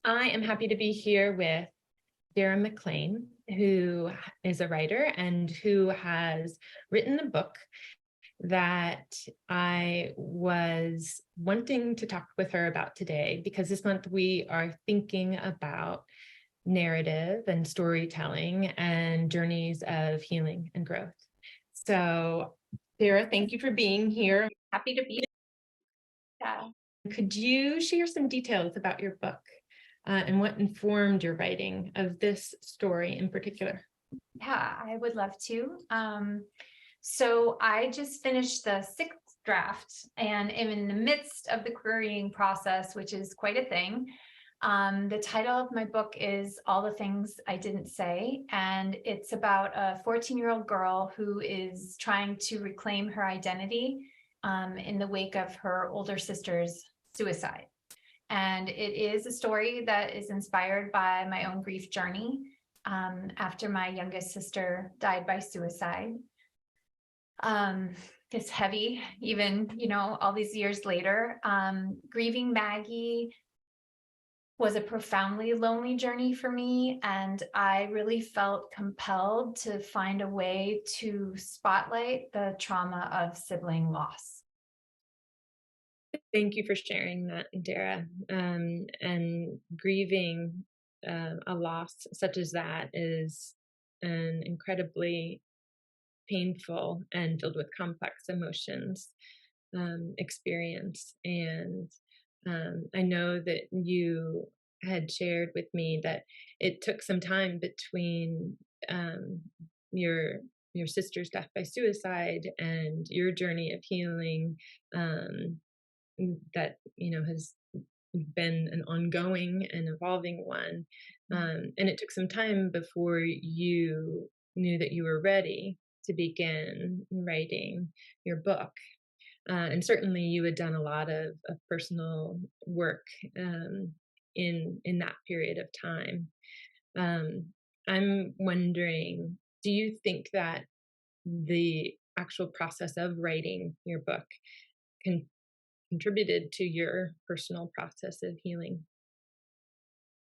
I am happy to be here with Darrah Maclean, who is a writer and who has written a book that I was wanting to talk with her about today, because this month we are thinking about narrative and storytelling and journeys of healing and growth. So, Darrah, thank you for being here. Happy to be. Yeah. Could you share some details about your book and what informed your writing of this story in particular? Yeah, I would love to. So I just finished the sixth draft and am in the midst of the querying process, which is quite a thing. The title of my book is All the Things I Didn't Say, and it's about a 14-year-old girl who is trying to reclaim her identity in the wake of her older sister's suicide. And it is a story that is inspired by my own grief journey after my youngest sister died by suicide. It's heavy, even, all these years later. Grieving Maggie was a profoundly lonely journey for me, and I really felt compelled to find a way to spotlight the trauma of sibling loss. Thank you for sharing that, Darrah. And grieving a loss such as that is an incredibly painful and filled with complex emotions experience. And I know that you had shared with me that it took some time between um, your your sister's death by suicide and your journey of healing, um, that has been an ongoing and evolving one. And it took some time before you knew that you were ready to begin writing your book. And certainly you had done a lot of personal work in that period of time. Um, I'm wondering, do you think that the actual process of writing your book can contributed to your personal process of healing?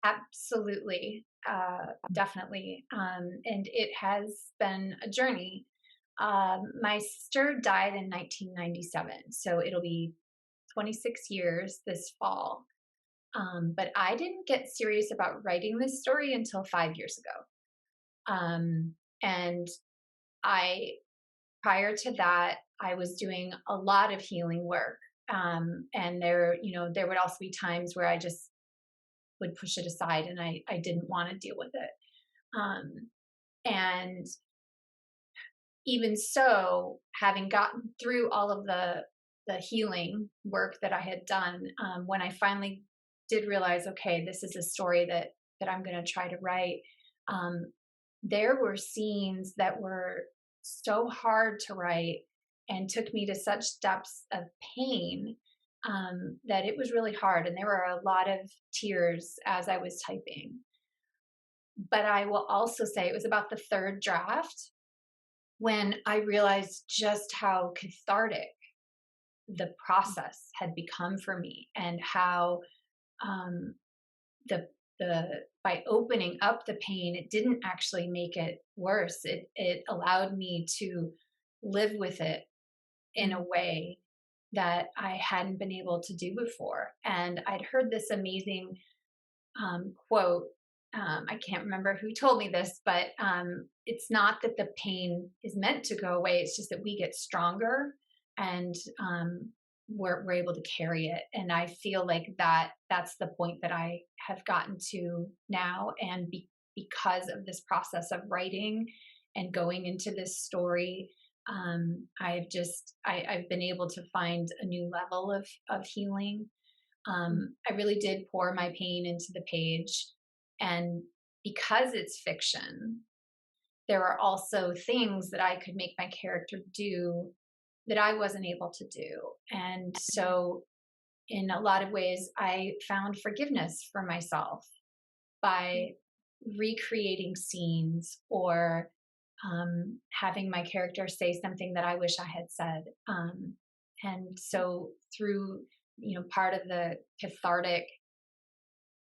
Absolutely, definitely. And it has been a journey. My sister died in 1997, so it'll be 26 years this fall. But I didn't get serious about writing this story until 5 years ago. And I, prior to that, I was doing a lot of healing work. And there would also be times where I just would push it aside and I didn't want to deal with it. Um, and even so, having gotten through all of the healing work that I had done, when I finally did realize, okay, this is a story that I'm going to try to write, um, there were scenes that were so hard to write and took me to such depths of pain that it was really hard, and there were a lot of tears as I was typing. But I will also say it was about the third draft when I realized just how cathartic the process had become for me, and how um, the by opening up the pain, it didn't actually make it worse. It allowed me to live with it in a Mm. way that I hadn't been able to do before. And I'd heard this amazing quote. I can't remember who told me this, but it's not that the pain is meant to go away. It's just that we get stronger, and we're able to carry it. And I feel like that's the point that I have gotten to now. And because of this process of writing and going into this story, I've been able to find a new level of healing. I really did pour my pain into the page. And because it's fiction, there are also things that I could make my character do that I wasn't able to do. And so, in a lot of ways, I found forgiveness for myself by recreating scenes, or having my character say something that I wish I had said. And so, through part of the cathartic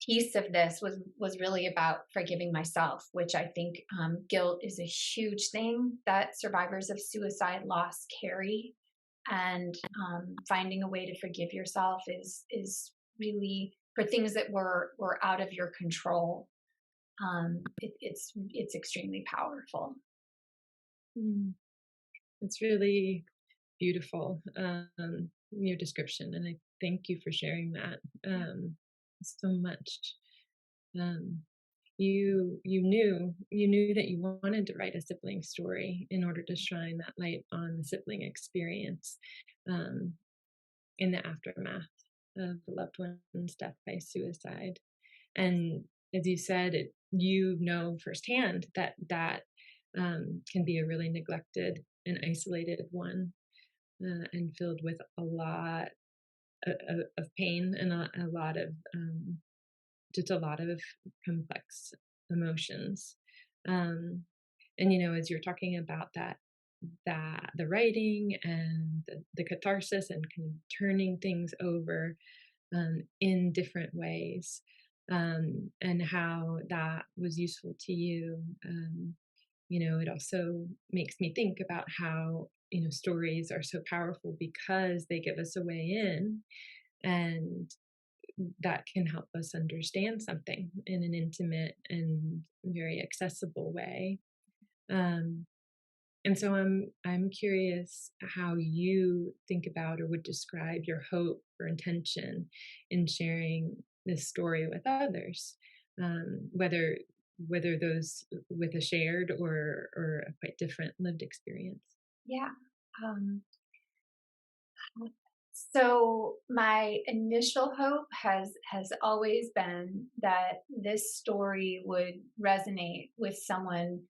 piece of this was really about forgiving myself, which I think guilt is a huge thing that survivors of suicide loss carry, and finding a way to forgive yourself is really for things that were out of your control. It's extremely powerful. Mm, it's really beautiful, your description, and I thank you for sharing that Yeah, so much. Um, you knew that you wanted to write a sibling story in order to shine that light on the sibling experience, um, in the aftermath of the loved one's death by suicide. yes, And as you said, you know firsthand that can be a really neglected and isolated one, and filled with a lot of pain and a lot of just a lot of complex emotions. Um, and as you're talking about that the writing and the catharsis and kind of turning things over, in different ways, and how that was useful to you. It also makes me think about how stories are so powerful because they give us a way in, and that can help us understand something in an intimate and very accessible way. Um, and so I'm curious how you think about or would describe your hope or intention in sharing this story with others, whether those with a shared or a quite different lived experience. yeah. Um, So my initial hope has always been that this story would resonate with someone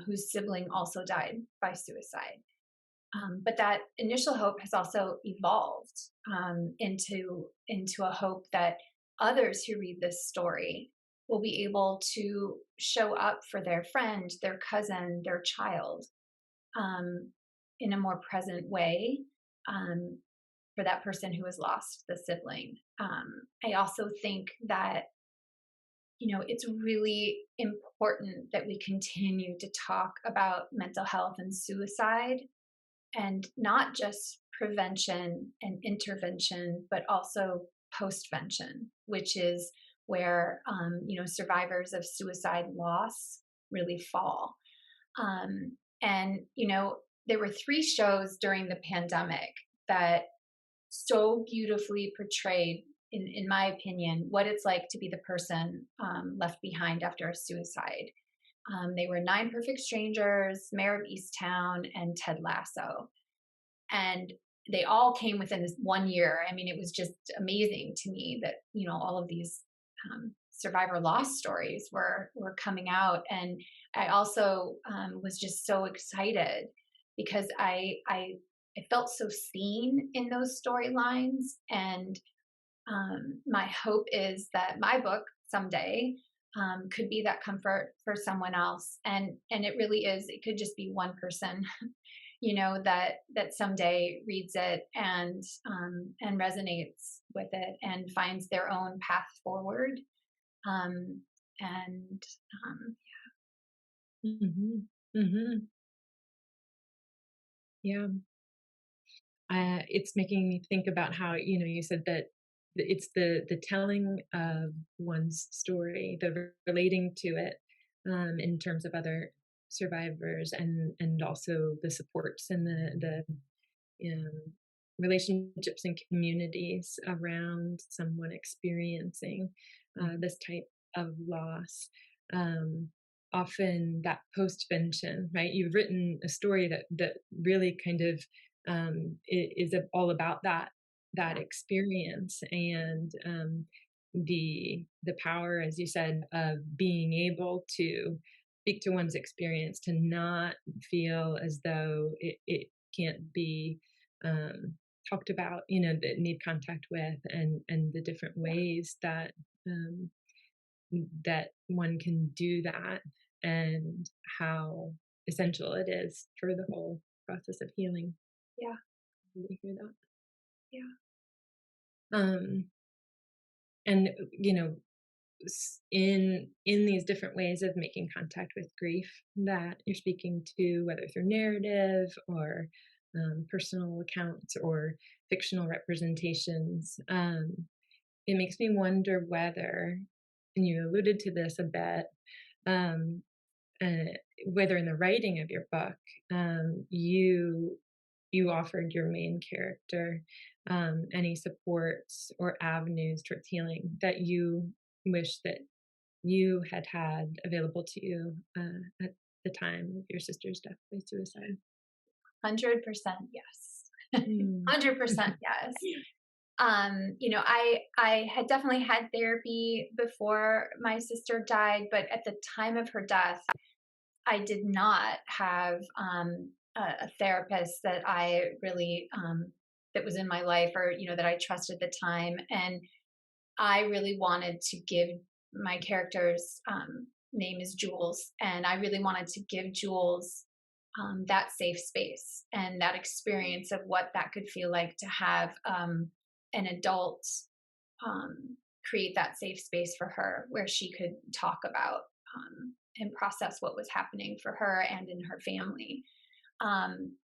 whose sibling also died by suicide. But that initial hope has also evolved into a hope that others who read this story will be able to show up for their friend, their cousin, their child, um, in a more present way. Um, for that person who has lost the sibling. I also think that, it's really important that we continue to talk about mental health and suicide, and not just prevention and intervention, but also postvention, which is where, survivors of suicide loss really fall. And, there were three shows during the pandemic that so beautifully portrayed, in my opinion, what it's like to be the person left behind after a suicide. They were Nine Perfect Strangers, Mayor of Easttown, and Ted Lasso. And they all came within this 1 year. I mean, it was just amazing to me that, all of these survivor loss stories were coming out. And I also was just so excited because I felt so seen in those storylines. And my hope is that my book someday could be that comfort for someone else. And it really is. It could just be one person, that someday reads it and resonates with it and finds their own path forward. Um, and Hmm. Hmm. Yeah. It's making me think about how you said that it's the telling of one's story, the relating to it, in terms of other survivors, and also the supports and relationships and communities around someone experiencing this type of loss. Um, Often that postvention, right? You've written a story that really kind of is all about that yeah, experience, and the power, as you said, of being able to speak to one's experience, to not feel as though it can't be um, talked about, that need contact with, and the different yeah, ways um, that one can do that, and how essential it is for the whole process of healing. yeah, We hear that. yeah, Um, and in these different ways of making contact with grief that you're speaking to, whether through narrative or personal accounts or fictional representations. It makes me wonder whether, and you alluded to this a bit, um, uh, whether in the writing of your book, you offered your main character any supports or avenues towards healing that you wish that you had had available to you at the time of your sister's death by suicide. 100% yes. Mm. 100% yes. I had definitely had therapy before my sister died, but at the time of her death, I did not have a therapist that I really that was in my life, or that I trusted at the time. And I really wanted to give my character's name is Jules, and I really wanted to give Jules that safe space and that experience of what that could feel like to have an adult create that safe space for her where she could talk about and process what was happening for her and in her family.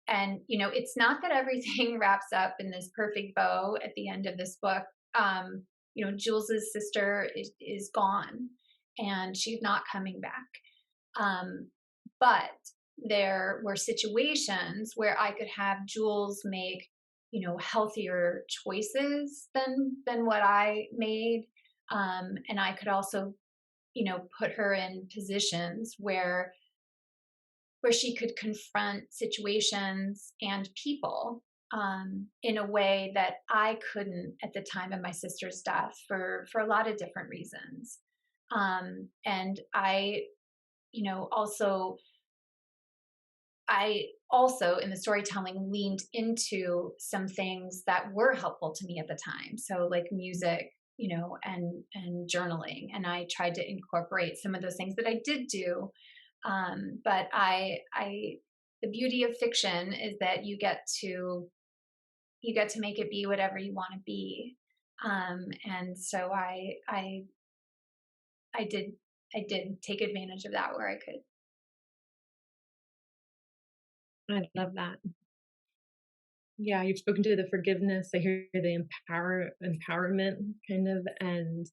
And it's not that everything wraps up in this perfect bow at the end of this book. Jules's sister is gone, and she's not coming back. But there were situations where I could have Jules make, healthier choices than what I made. And I could also, put her in positions where she could confront situations and people in a way that I couldn't at the time of my sister's death for a lot of different reasons. And also I also in the storytelling leaned into some things that were helpful to me at the time. So like music, and journaling. And I tried to incorporate some of those things that I did do. But the beauty of fiction is that you get to make it be whatever you want to be. And so I did I did take advantage of that where I could. I love that. Yeah, you've spoken to the forgiveness. I hear the empowerment kind of, and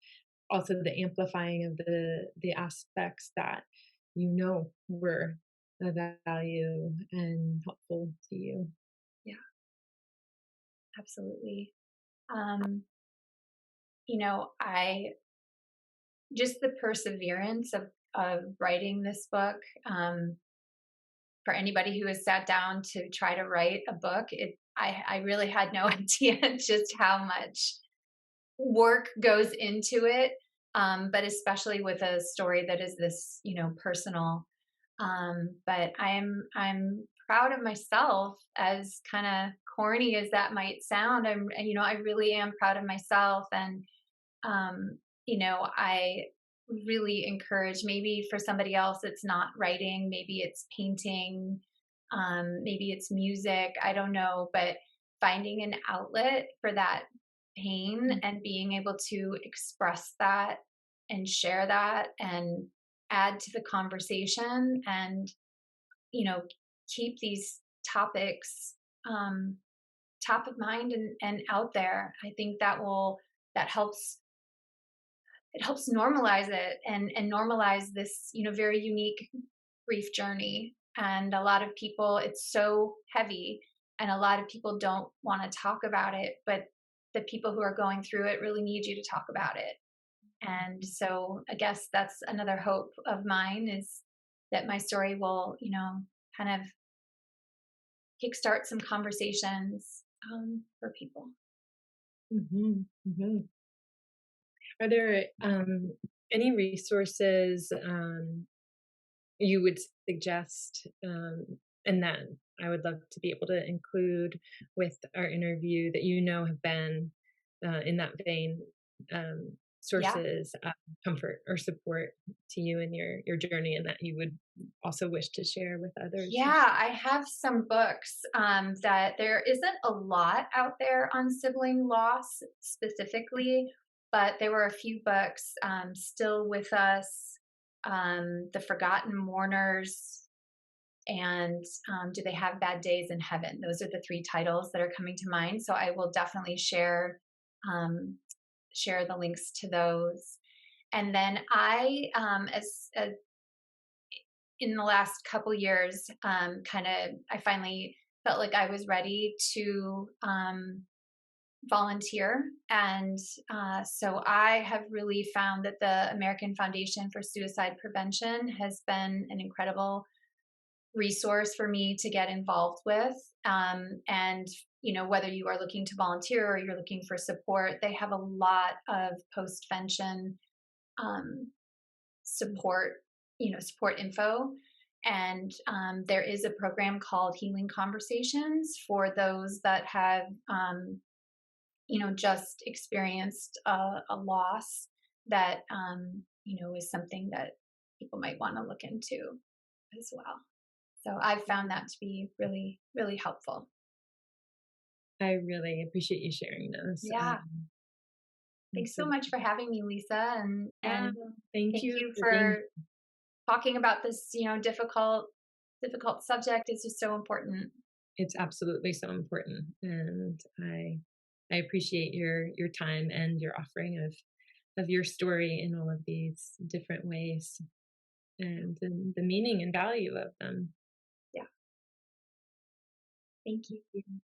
also the amplifying of the aspects that were of value and helpful to you. Yeah, absolutely. Um, I just the perseverance of writing this book. For anybody who has sat down to try to write a book, I really had no idea just how much work goes into it. But especially with a story that is this, personal. But I'm proud of myself, as kind of corny as that might sound. I really am proud of myself. And I really encourage, maybe for somebody else it's not writing, maybe it's painting, maybe it's music, I don't know, but finding an outlet for that pain Mm. and being able to express that and share that and add to the conversation, and you know keep these topics um, top of mind and out there. I think that helps, it helps normalize it and normalize this, very unique grief journey. And a lot of people, it's so heavy, and a lot of people don't want to talk about it, but the people who are going through it really need you to talk about it. And so I guess that's another hope of mine, is that my story will, kind of kickstart some conversations for people. Mhm, mhm. Are there any resources you would suggest, and that I would love to be able to include with our interview, that have been in that vein, Yeah. sources of comfort or support to you in your journey, and that you would also wish to share with others? Yeah, I have some books that there isn't a lot out there on sibling loss specifically. but there were a few books, Still With Us, The Forgotten Mourners, and Do They Have Bad Days in Heaven? Those are the three titles that are coming to mind. So I will definitely um, share the links to those. And then in the last couple years, I finally felt like I was ready to volunteer. And so I have really found that the American Foundation for Suicide Prevention has been an incredible resource for me to get involved with. And, whether you are looking to volunteer or you're looking for support, they have a lot of postvention um, support, support info. And there is a program called Healing Conversations for those that have, just experienced a loss that, is something that people might want to look into as well. So I've found that to be really, really helpful. I really appreciate you sharing those. Yeah. Thanks so So much for having me, Lisa. And, yeah, and thank thank you you for being. for talking about this, difficult subject. It's just so important. It's absolutely so important, and I appreciate your time and your offering of your story in all of these different ways, and the meaning and value of them. Yeah. Thank you.